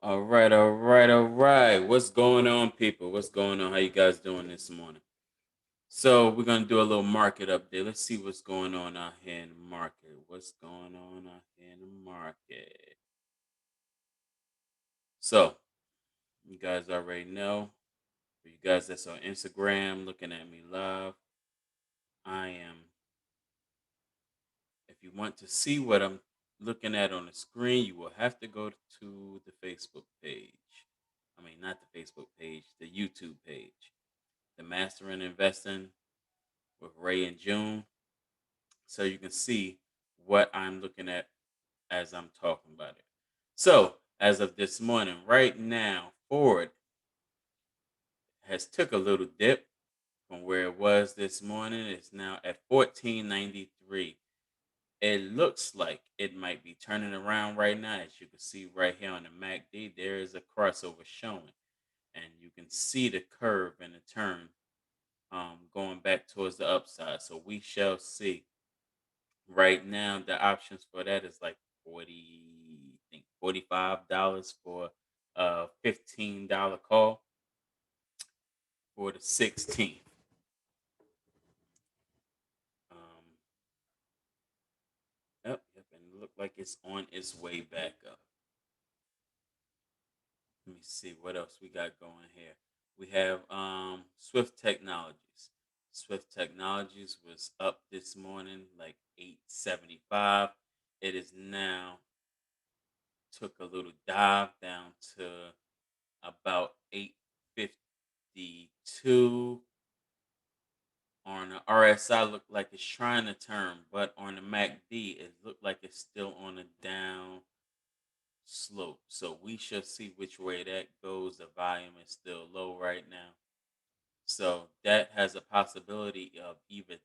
All right, all right, all right. What's going on, people? What's going on? How you guys doing this morning? So we're gonna do a little market update. Let's see what's going on out here in the market. What's going on out here in the market? So you guys already know. For you guys that's on Instagram looking at me live, I am. If you want to see what I'm looking at on the screen, you will have to go to the Facebook page. I mean, not the Facebook page, the YouTube page. The Mastering Investing with Ray and June, so you can see what I'm looking at as I'm talking about it. So, as of this morning, right now, Ford has took a little dip from where it was this morning. It's now at 1493. It looks like it might be turning around right now. As you can see right here on the MACD, there is a crossover showing, and you can see the curve and the turn going back towards the upside. So we shall see. Right now, the options for that is like 40, I think $45 for a $15 call for the 16th. Um, yep, and it look like it's on its way back up. Let me see what else we got going here. We have Swift Technologies. Swift Technologies was up this morning like 875. It is now took a little dive down to about 852. On the RSI look like it's trying to turn, but on the MACD it looked like it's still on a down slope. So we shall see which way that goes. The volume is still low right now. So that has a possibility of either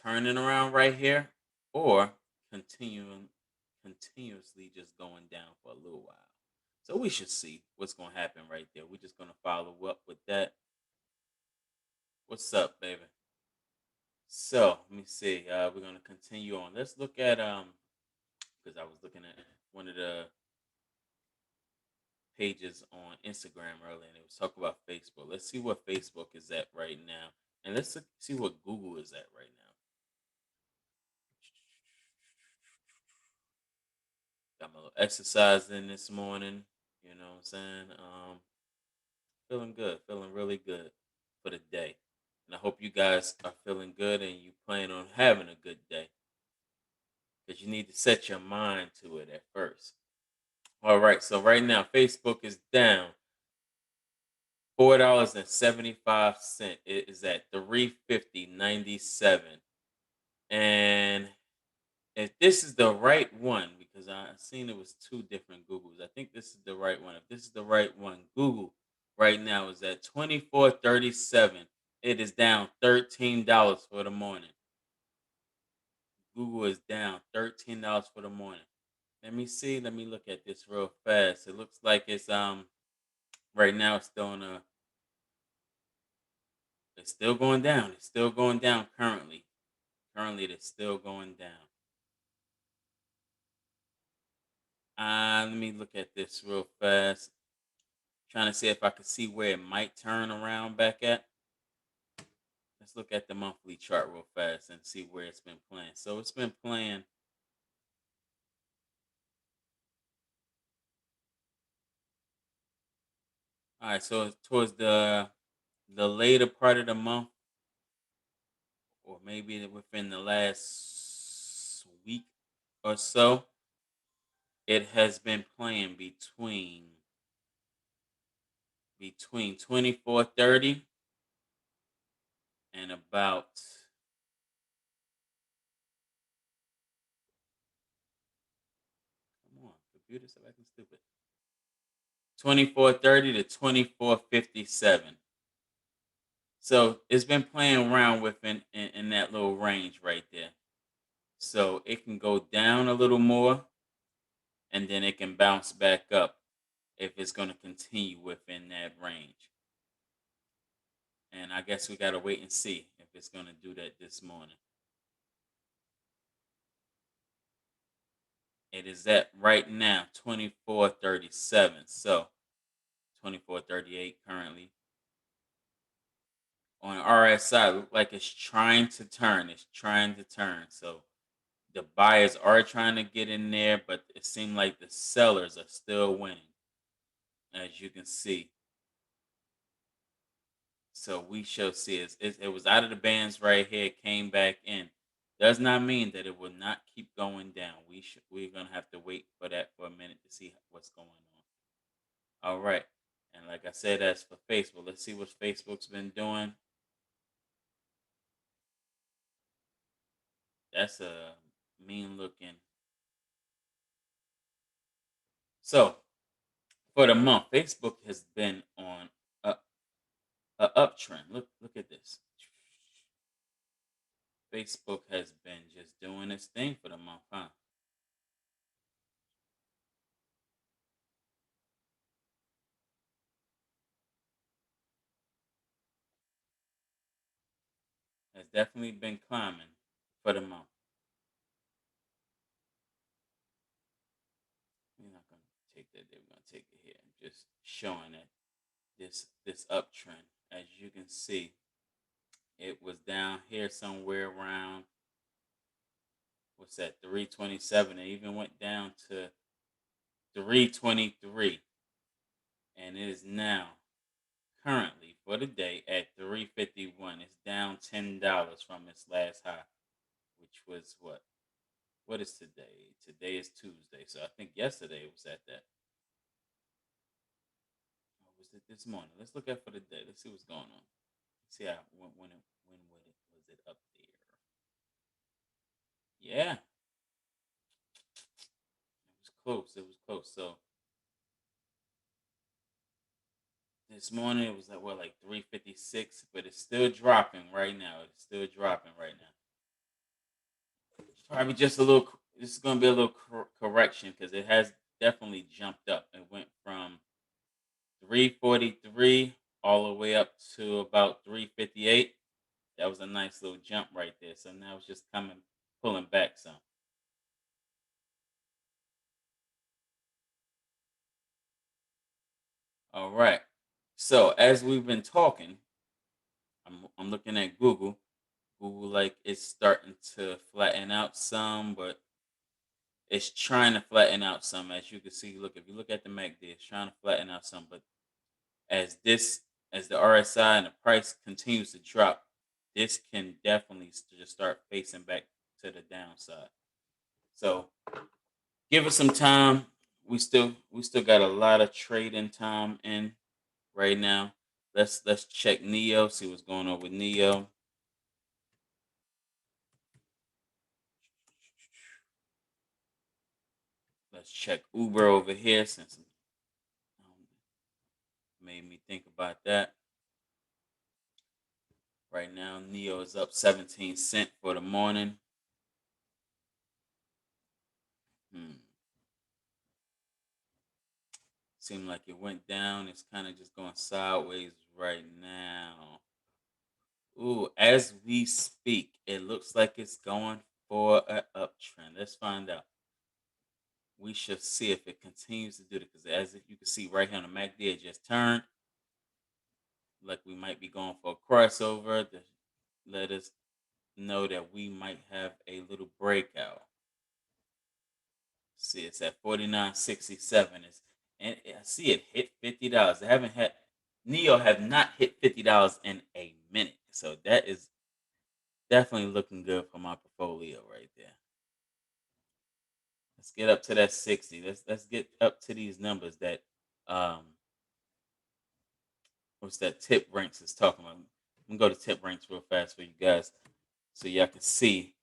turning around right here or continuously just going down for a little while. So we should see what's going to happen right there. We're just going to follow up with that. What's up, baby? So let me see. We're going to continue on. Let's look at because I was looking at one of the pages on Instagram earlier, and it was talking about Facebook. Let's see what Facebook is at right now, and see what Google is at right now. Got my little exercise in this morning. You know what I'm saying? Feeling good, feeling really good for the day. And I hope you guys are feeling good and you plan on having a good day because you need to set your mind to it at first. All right, so right now Facebook is down $4.75. It is at 350.97. And if this is the right one, because I seen it was two different Googles. I think this is the right one. If this is the right one, Google right now is at 24.37. It is down $13 for the morning. Google is down $13 for the morning. Let me see. Let me look at this real fast. It looks like it's right now it's still on a it's still going down. It's still going down currently. Currently it's still going down. Let me look at this real fast. Trying to see if I could see where it might turn around back at. Let's look at the monthly chart real fast and see where it's been playing. So it's been playing. All right, so it's towards the later part of the month, or maybe within the last week or so, it has been playing between 24.30 and about come on, computer, stop acting stupid. 24.30 to 24.57. So it's been playing around in that little range right there. So it can go down a little more and then it can bounce back up if it's going to continue within that range. And I guess we got to wait and see if it's going to do that this morning. It is at right now 24.37. So 24.38 currently. On RSI, look like it's trying to turn. It's trying to turn. So the buyers are trying to get in there, but it seems like the sellers are still winning, as you can see. So we shall see. It was out of the bands right here, came back in. Does not mean that it will not keep going down. We're gonna have to wait for that for a minute to see what's going on. All right, and like I said, as for Facebook, let's see what Facebook's been doing. That's a mean looking. So for the month, Facebook has been on a uptrend. Look at this. Facebook has been just doing its thing for the month, huh? Has definitely been climbing for the month. We're not gonna take that there. We're gonna take it here. Just showing that this uptrend. As you can see, it was down here somewhere around what's that 327. It even went down to 323, and it is now currently for the day at 351. It's down $10 from its last high, which was what? What is today? Today is Tuesday, so I think yesterday it was at that. Or was it this morning? Let's look at for the day. Let's see what's going on. See how when was it up there? Yeah, it was close. It was close. So this morning it was like what, like 356, but it's still dropping right now. It's still dropping right now. It's probably just a little. This is going to be a little correction because it has definitely jumped up. It went from 343 all the way up to about 358. That was a nice little jump right there. So now it's just coming, pulling back some. All right. So as we've been talking, I'm looking at Google. Google like it's starting to flatten out some, but it's trying to flatten out some. As you can see, look, if you look at the MACD, it's trying to flatten out some. But as this, as the RSI and the price continues to drop, this can definitely just start facing back to the downside. So give it some time. We still got a lot of trading time in right now. Let's check Neo, see what's going on with Neo. Let's check Uber over here since made me think about that. Right now, Neo is up 17 cents for the morning. Hmm. Seemed like it went down. It's kind of just going sideways right now. Ooh, as we speak, it looks like it's going for an uptrend. Let's find out. We should see if it continues to do it because as if you can see right here on the MACD, it just turned. Like we might be going for a crossover to let us know that we might have a little breakout. See, it's at 49.67. And I see it hit $50. They haven't had Neo have not hit $50 in a minute. So that is definitely looking good for my portfolio right there. Let's get up to that 60. Let's get up to these numbers that um what's that tip ranks is talking about. I'm gonna go to tip ranks real fast for you guys so y'all can see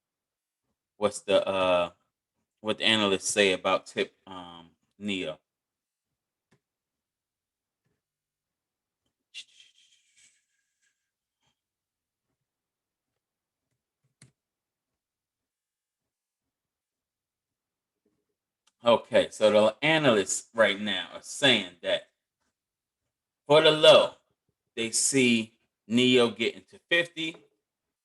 what's the what the analysts say about tip Neo. Okay, so the analysts right now are saying that for the low, they see Neo getting to 50.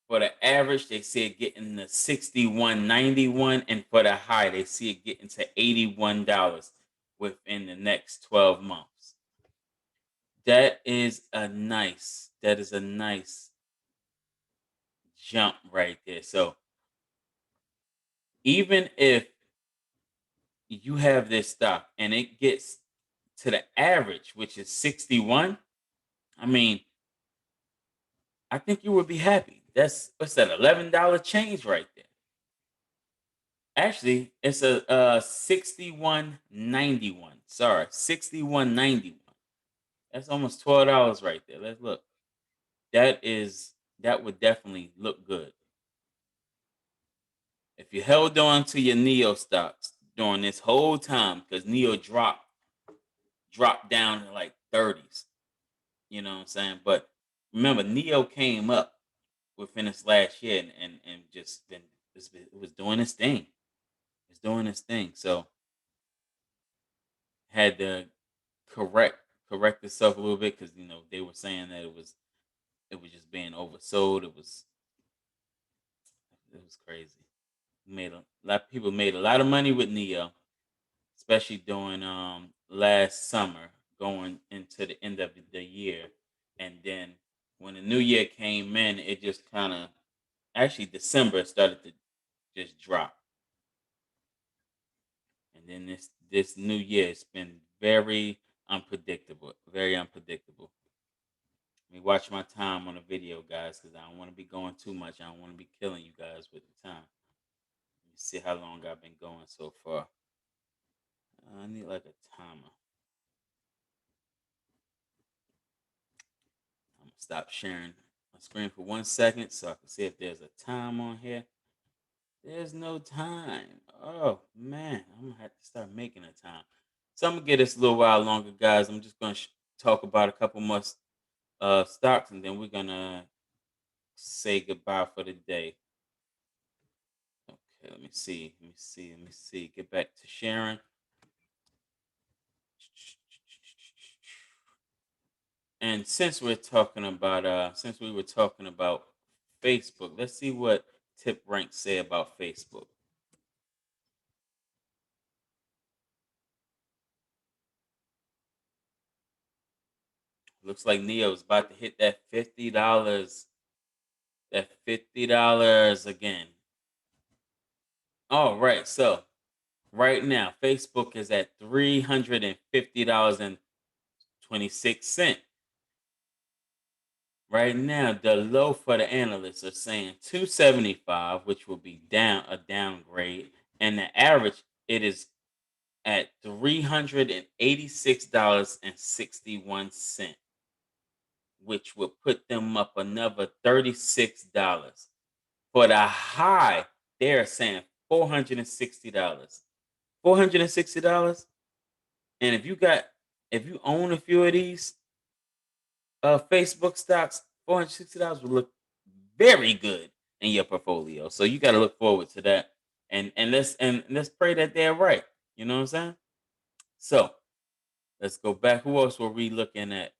For the average, they see it getting to 61.91, and for the high, they see it getting to $81 within the next 12 months. That is a nice jump right there. So even if you have this stock and it gets to the average, which is 61, I mean, I think you would be happy. That's what's that, $11 change right there. Actually, it's a 61.91. Sorry, 61.91. That's almost $12 right there. Let's look. That would definitely look good. If you held on to your Neo stocks during this whole time, because Neo dropped down to like 30s. You know what I'm saying? But remember, Neo came up within this last year and just been it was doing its thing. It's doing its thing. So had to correct correct itself a little bit because they were saying that it was just being oversold. It was crazy. Made a lot of people made a lot of money with Neo, especially during last summer, going into the end of the year, and then when the new year came in, it just kind of actually December started to just drop, and then this new year it's been very unpredictable, very unpredictable. Let me watch my time on the video, guys, because I don't want to be going too much. I don't want to be killing you guys with the time. Let me see how long I've been going so far. I need like a timer. I'm gonna stop sharing my screen for 1 second so I can see if there's a time on here. There's no time. Oh man, I'm gonna have to start making a time. So I'm gonna get this a little while longer, guys. I'm just gonna talk about a couple more stocks, and then we're gonna say goodbye for the day. Okay, let me see. Let me see. Let me see. Get back to sharing. And since we were talking about Facebook, let's see what Tip Rank say about Facebook. Looks like Neo's about to hit that $50. That $50 again. All right, so right now Facebook is at $350.26. Right now, the low for the analysts are saying 275, which will be a downgrade, and the average it is at $386.61, which would put them up another $36. For the high, they're saying $460. $460. And if you own a few of these Facebook stocks, $460 would look very good in your portfolio. So you got to look forward to that. And let's pray that they're right. You know what I'm saying? So let's go back. Who else were we looking at?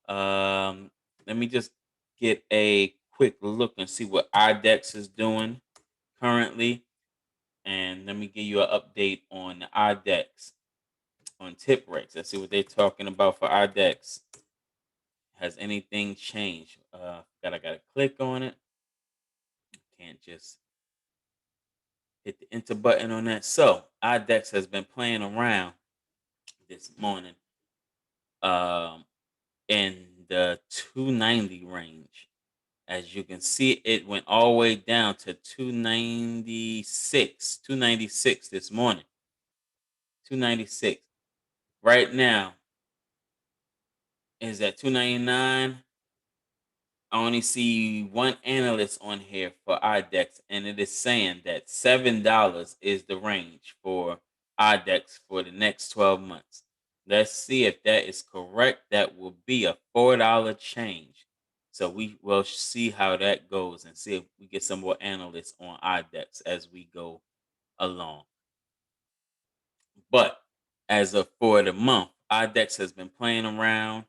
Um, Let me just get a quick look and see what IDEX is doing currently. And let me give you an update on the IDEX on tip rates. Let's see what they're talking about for IDEX. Has anything changed? I gotta click on it. Can't just hit the enter button on that. So IDEX has been playing around this morning um in the 290 range. As you can see, it went all the way down to 296 this morning. 296. Right now is at 299. I only see one analyst on here for IDEX, and it is saying that $7 is the range for IDEX for the next 12 months. Let's see if that is correct. That will be a $4 change. So we will see how that goes and see if we get some more analysts on IDEX as we go along. But as of for the month, IDEX has been playing around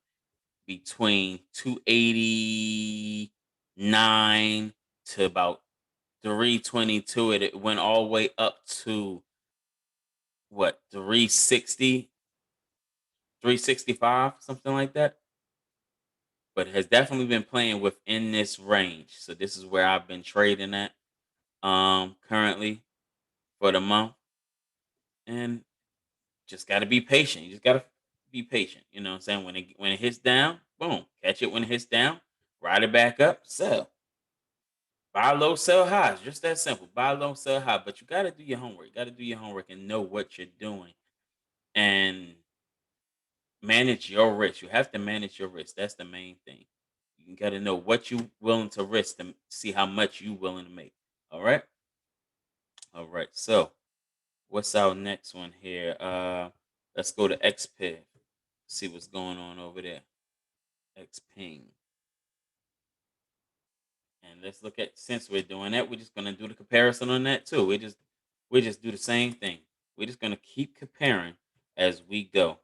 between 289 to about 322. It went all the way up to what, 360, 365, something like that. But it has definitely been playing within this range. So this is where I've been trading at currently for the month. And just got to be patient. You just got to be patient. You know what I'm saying? When it hits down, boom, catch it when it hits down, ride it back up, sell. Buy low, sell high. It's just that simple. Buy low, sell high. But you got to do your homework. You got to do your homework and know what you're doing and manage your risk. You have to manage your risk. That's the main thing. You got to know what you willing to risk to see how much you willing to make. All right. All right. So what's our next one here? Let's go to XPIV. See what's going on over there. XPing. And let's look at, since we're doing that, we're just gonna do the comparison on that too. We just do the same thing. We're just gonna keep comparing as we go.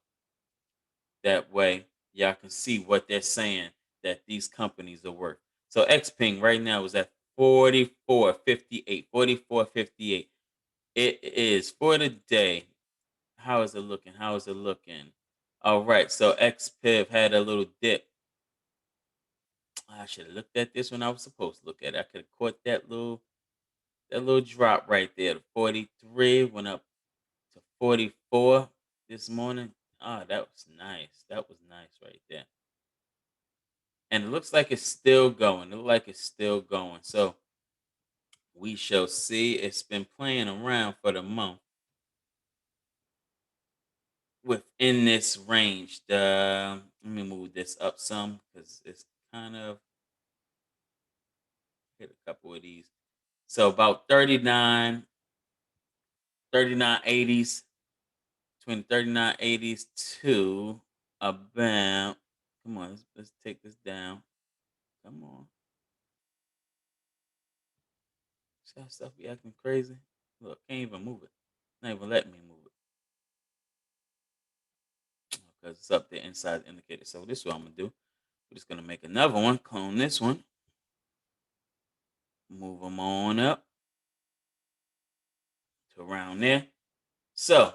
That way, y'all can see what they're saying that these companies are worth. So Xpeng right now is at 44.58. 44.58. It is for the day. How is it looking? How is it looking? All right. So XPIV had a little dip. I should have looked at this when I was supposed to look at it. I could have caught that little drop right there. 43 went up to 44 this morning. Ah, that was nice. That was nice right there. And it looks like it's still going. It looks like it's still going. So we shall see. It's been playing around for the month within this range. Let me move this up some because it's kind of hit a couple of these. So about 3980s, between 3980s to about, come on, let's take this down. Come on. See how stuff be acting crazy? Look, can't even move it. Not even letting me move it because it's up there inside the indicator. So this is what I'm gonna do. We're just gonna make another one, clone this one, move them on up to around there. So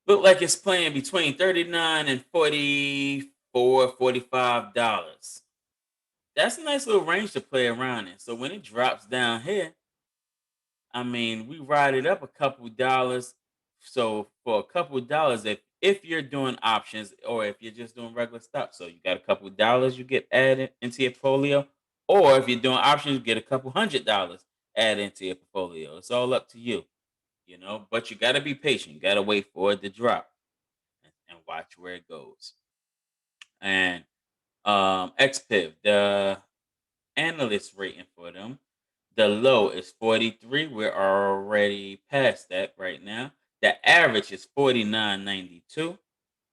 look like it's playing between 39 and 44, $45. That's a nice little range to play around in. So when it drops down here, I mean, we ride it up a couple dollars. So for a couple dollars, if you're doing options or if you're just doing regular stuff, so you got a couple dollars you get added into your portfolio, or if you're doing options, you get a couple $100 added into your portfolio. It's all up to you, But you got to be patient. You got to wait for it to drop and watch where it goes. And XPIV, the analyst rating for them, the low is 43. We're already past that right now. The average is 49.92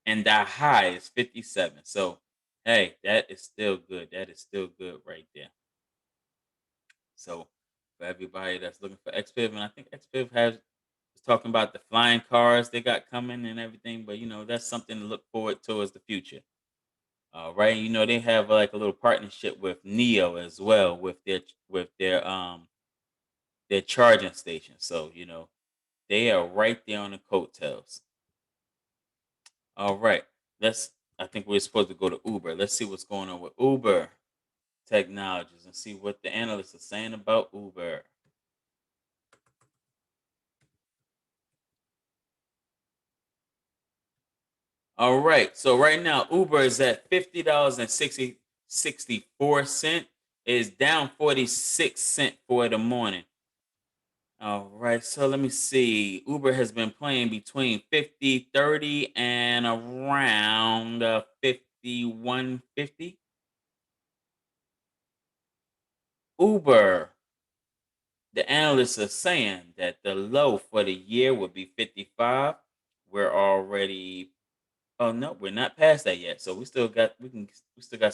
and the high is 57. So, hey, that is still good. That is still good right there. So, for everybody that's looking for XPIV, and I think XPIV is talking about the flying cars they got coming and everything, but that's something to look forward to as the future. Right, they have like a little partnership with Neo as well with their charging station. So they are right there on the coattails. All right, let's. I think we're supposed to go to Uber. Let's see what's going on with Uber Technologies and see what the analysts are saying about Uber. All right, so right now Uber is at $50 and 64 cent. Is down 46 cent for the morning. All right, so let me see. Uber has been playing between 50, 30, and around 51.50. Uber, the analysts are saying that the low for the year would be 55. We're already, oh no, we're not past that yet. So we still got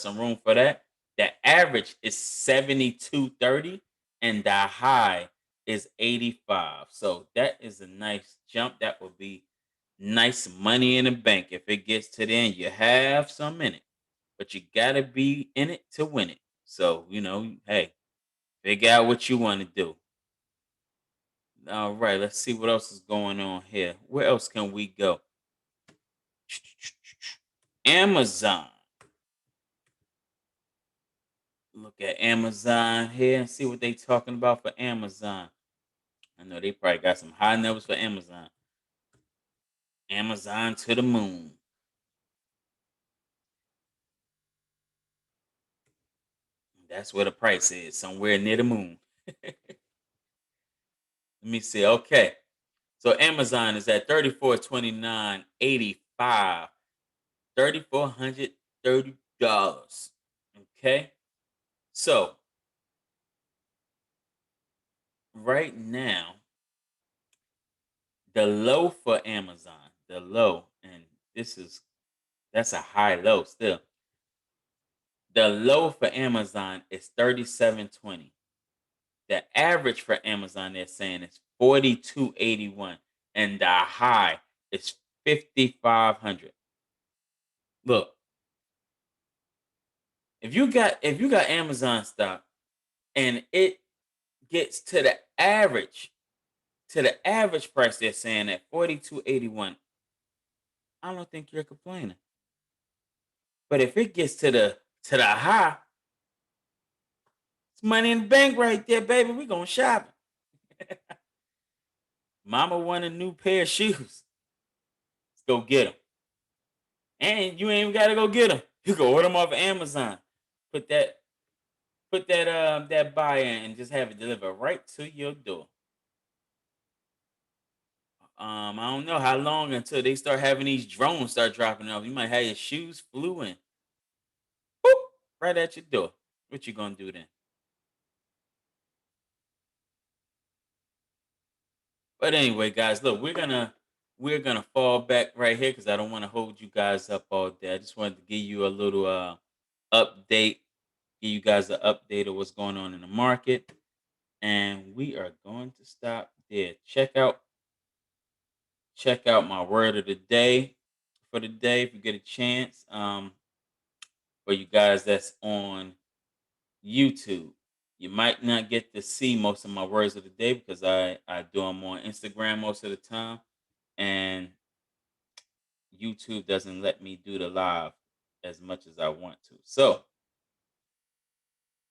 some room for that. The average is 72.30 and the high is 85. So that is a nice jump. That would be nice money in the bank. If it gets to the end, you have some in it. But you gotta be in it to win it. So, hey, Figure out what you want to do. All right, let's see what else is going on here. Where else can we go? Amazon. Look at Amazon here and see what they talking about for Amazon. I know they probably got some high numbers for Amazon. Amazon to the moon. That's where the price is, somewhere near the moon. Let me see. Okay. So Amazon is at 3429.85. $3,430. Okay. So right now, the low for Amazon, the low, and this is that's a high low still. The low for Amazon is 37.20. The average for Amazon they're saying is 42.81. And the high is 5,500. Look, if you got Amazon stock and it gets to the average price they're saying at 42.81, I don't think you're complaining. But if it gets to the high, it's money in the bank right there, baby. We going shopping. Mama want a new pair of shoes. Let's go get them. And you ain't even gotta go get them. You can order them off of Amazon. Put that buy in and just have it delivered right to your door. I don't know how long until they start having these drones start dropping off. You might have your shoes flew in, boop, right at your door. What you gonna do then? But anyway, guys, look, we're gonna fall back right here because I don't want to hold you guys up all day. I just wanted to give you a little update, give you guys an update of what's going on in the market, and we are going to stop there. Check out my word of the day for the day if you get a chance. For you guys that's on YouTube, you might not get to see most of my words of the day because I do them on Instagram most of the time, and YouTube doesn't let me do the live as much as I want to. So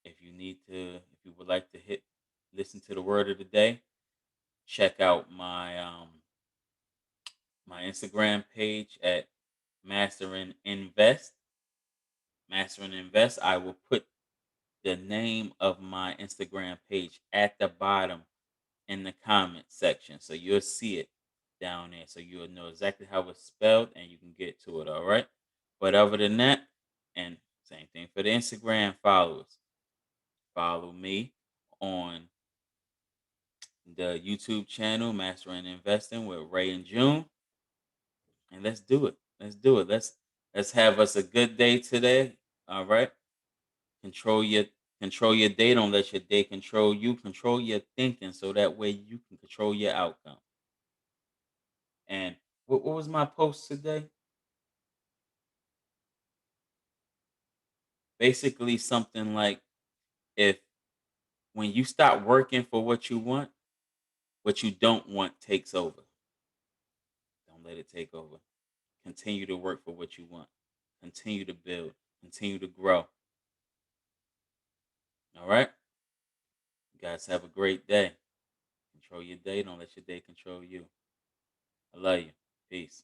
if you would like to listen to the word of the day, check out my Instagram page at Mastering Invest. Mastering Invest. I will put the name of my Instagram page at the bottom in the comment section. So you'll see it down there. So you'll know exactly how it's spelled and you can get to it. All right. But other than that, and same thing for the Instagram followers. Follow me on the YouTube channel, Mastering Investing with Ray and June. And let's do it. Let's do it. Let's have us a good day today. All right. Control your control your day. Don't let your day control you. Control your thinking so that way you can control your outcome. And what was my post today? Basically something like, if when you stop working for what you don't want takes over. Don't let it take over. Continue to work for what you want. Continue to build. Continue to grow. All right? You guys have a great day. Control your day. Don't let your day control you. I love you. Peace.